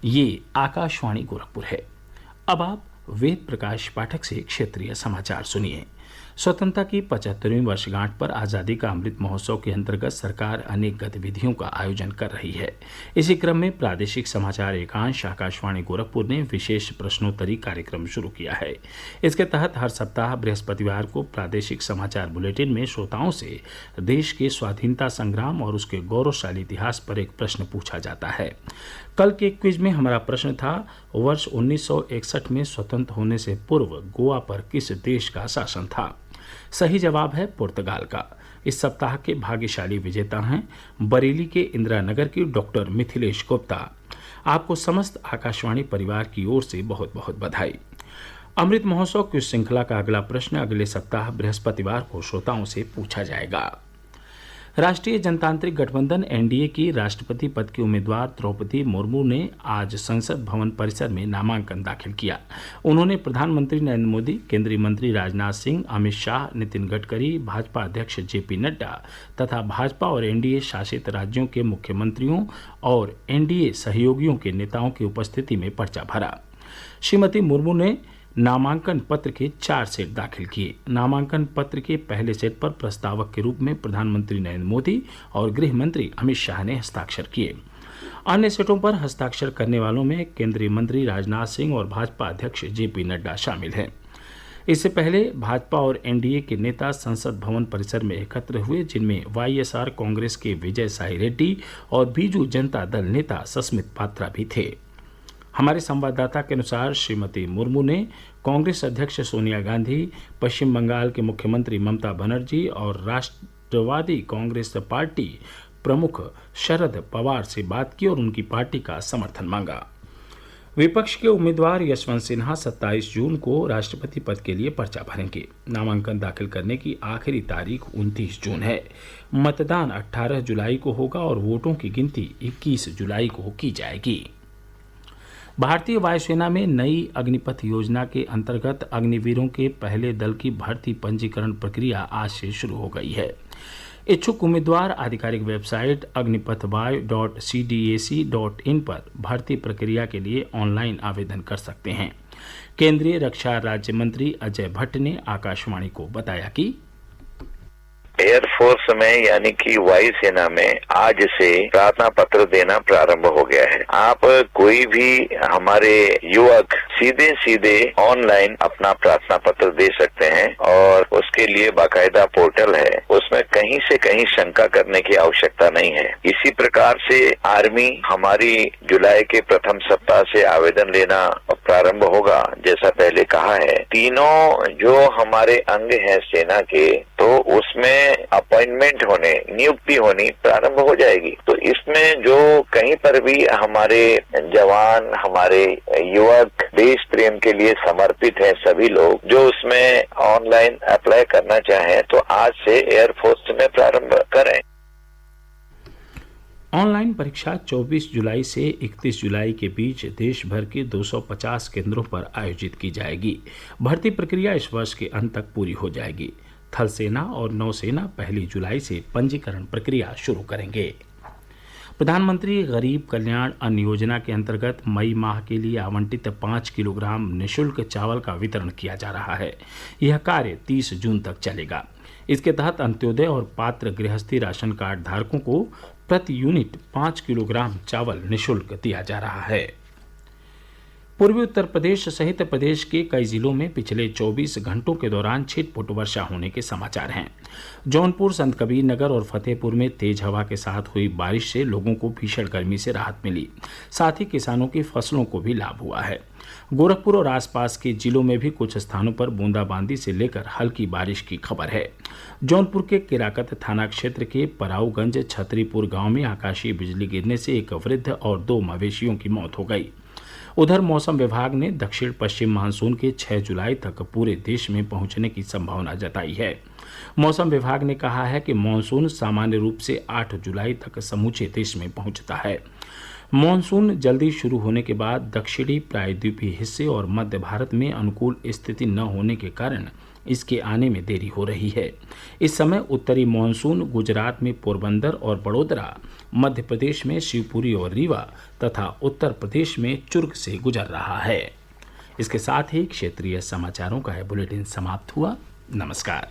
ये आकाशवाणी गोरखपुर है। अब आप वेद प्रकाश पाठक से क्षेत्रीय समाचार सुनिए। स्वतंत्रता की 75वीं वर्षगांठ पर आज़ादी का अमृत महोत्सव के अंतर्गत सरकार अनेक गतिविधियों का आयोजन कर रही है। इसी क्रम में प्रादेशिक समाचार एकांश आकाशवाणी गोरखपुर ने विशेष प्रश्नोत्तरी कार्यक्रम शुरू किया है। इसके तहत हर सप्ताह बृहस्पतिवार को प्रादेशिक समाचार बुलेटिन में श्रोताओं से देश के स्वाधीनता संग्राम और उसके गौरवशाली इतिहास पर एक प्रश्न पूछा जाता है। कल के क्विज में हमारा प्रश्न था, वर्ष 1961 में स्वतंत्र होने से पूर्व गोवा पर किस देश का शासन था? सही जवाब है पुर्तगाल का। इस सप्ताह के भाग्यशाली विजेता हैं बरेली के इंदिरा नगर की डॉक्टर मिथिलेश गुप्ता। आपको समस्त आकाशवाणी परिवार की ओर से बहुत बहुत बधाई। अमृत महोत्सव की श्रृंखला का अगला प्रश्न अगले सप्ताह बृहस्पतिवार को श्रोताओं से पूछा जाएगा। राष्ट्रीय जनतांत्रिक गठबंधन एनडीए की राष्ट्रपति पद की उम्मीदवार द्रौपदी मुर्मू ने आज संसद भवन परिसर में नामांकन दाखिल किया। उन्होंने प्रधानमंत्री नरेंद्र मोदी, केंद्रीय मंत्री राजनाथ सिंह, अमित शाह, नितिन गडकरी, भाजपा अध्यक्ष जेपी नड्डा तथा भाजपा और एनडीए शासित राज्यों के मुख्यमंत्रियों और एनडीए सहयोगियों के नेताओं की उपस्थिति में पर्चा भरा। श्रीमती मुर्मू ने नामांकन पत्र के 4 सेट दाखिल किए। नामांकन पत्र के पहले सेट पर प्रस्तावक के रूप में प्रधानमंत्री नरेंद्र मोदी और गृह मंत्री अमित शाह ने हस्ताक्षर किए। अन्य सेटों पर हस्ताक्षर करने वालों में केंद्रीय मंत्री राजनाथ सिंह और भाजपा अध्यक्ष जेपी नड्डा शामिल हैं। इससे पहले भाजपा और एनडीए के नेता संसद भवन परिसर में एकत्र हुए, जिनमें वाईएसआर कांग्रेस के विजय साई रेड्डी और बीजू जनता दल नेता सस्मित पात्रा भी थे। हमारे संवाददाता के अनुसार श्रीमती मुर्मू ने कांग्रेस अध्यक्ष सोनिया गांधी, पश्चिम बंगाल के मुख्यमंत्री ममता बनर्जी और राष्ट्रवादी कांग्रेस पार्टी प्रमुख शरद पवार से बात की और उनकी पार्टी का समर्थन मांगा। विपक्ष के उम्मीदवार यशवंत सिन्हा 27 जून को राष्ट्रपति पद के लिए पर्चा भरेंगे। नामांकन दाखिल करने की आखिरी तारीख 29 जून है। मतदान 18 जुलाई को होगा और वोटों की गिनती 21 जुलाई को की जाएगी। भारतीय वायुसेना में नई अग्निपथ योजना के अंतर्गत अग्निवीरों के पहले दल की भर्ती पंजीकरण प्रक्रिया आज से शुरू हो गई है। इच्छुक उम्मीदवार आधिकारिक वेबसाइट अग्निपथवायु.cdac.in पर भर्ती प्रक्रिया के लिए ऑनलाइन आवेदन कर सकते हैं। केंद्रीय रक्षा राज्य मंत्री अजय भट्ट ने आकाशवाणी को बताया कि एयरफोर्स में यानी कि वायुसेना में आज से प्रार्थना पत्र देना प्रारंभ हो गया है। आप कोई भी हमारे युवक सीधे ऑनलाइन अपना प्रार्थना पत्र दे सकते हैं और उसके लिए बाकायदा पोर्टल है, उसमें कहीं से कहीं शंका करने की आवश्यकता नहीं है। इसी प्रकार से आर्मी हमारी जुलाई के प्रथम सप्ताह से आवेदन लेना प्रारंभ होगा। जैसा पहले कहा है, तीनों जो हमारे अंग हैं सेना के, तो उसमें अपॉइंटमेंट होने, नियुक्ति होनी प्रारंभ हो जाएगी। तो इसमें जो कहीं पर भी हमारे जवान, हमारे युवक देश प्रेम के लिए समर्पित हैं, सभी लोग जो उसमें ऑनलाइन अप्लाई करना चाहें तो आज से एयरफोर्स में प्रारंभ करें। ऑनलाइन परीक्षा 24 जुलाई से 31 जुलाई के बीच देश भर के 250 केंद्रों पर आयोजित की जाएगी। भर्ती प्रक्रिया इस वर्ष के अंत तक पूरी हो जाएगी। थल सेना और नौसेना 1 जुलाई से पंजीकरण प्रक्रिया शुरू करेंगे। प्रधानमंत्री गरीब कल्याण अन्न योजना के अंतर्गत मई माह के लिए आवंटित 5 किलोग्राम निःशुल्क चावल का वितरण किया जा रहा है। यह कार्य 30 जून तक चलेगा। इसके तहत अंत्योदय और पात्र गृहस्थी राशन कार्ड धारकों को प्रति यूनिट 5 किलोग्राम चावल निःशुल्क दिया जा रहा है। पूर्वी उत्तर प्रदेश सहित प्रदेश के कई जिलों में पिछले 24 घंटों के दौरान छिटपुट वर्षा होने के समाचार हैं। जौनपुर, संतकबीर नगर और फतेहपुर में तेज हवा के साथ हुई बारिश से लोगों को भीषण गर्मी से राहत मिली। साथ ही किसानों की फसलों को भी लाभ हुआ है। गोरखपुर और आसपास के जिलों में भी कुछ स्थानों पर बूंदाबांदी से लेकर हल्की बारिश की खबर है। जौनपुर के किराकत थाना क्षेत्र के पराऊगंज छतरीपुर गांव में आकाशीय बिजली गिरने से एक वृद्ध और 2 मवेशियों की मौत हो गई। उधर मौसम विभाग ने दक्षिण पश्चिम मानसून के 6 जुलाई तक पूरे देश में पहुंचने की संभावना जताई है। मौसम विभाग ने कहा है कि मानसून सामान्य रूप से 8 जुलाई तक समूचे देश में पहुंचता है। मानसून जल्दी शुरू होने के बाद दक्षिणी प्रायद्वीपीय हिस्से और मध्य भारत में अनुकूल स्थिति न होने के कारण इसके आने में देरी हो रही है। इस समय उत्तरी मानसून गुजरात में पोरबंदर और बड़ोदरा, मध्य प्रदेश में शिवपुरी और रीवा तथा उत्तर प्रदेश में चुर्क से गुजर रहा है। इसके साथ ही क्षेत्रीय समाचारों का यह बुलेटिन समाप्त हुआ। नमस्कार।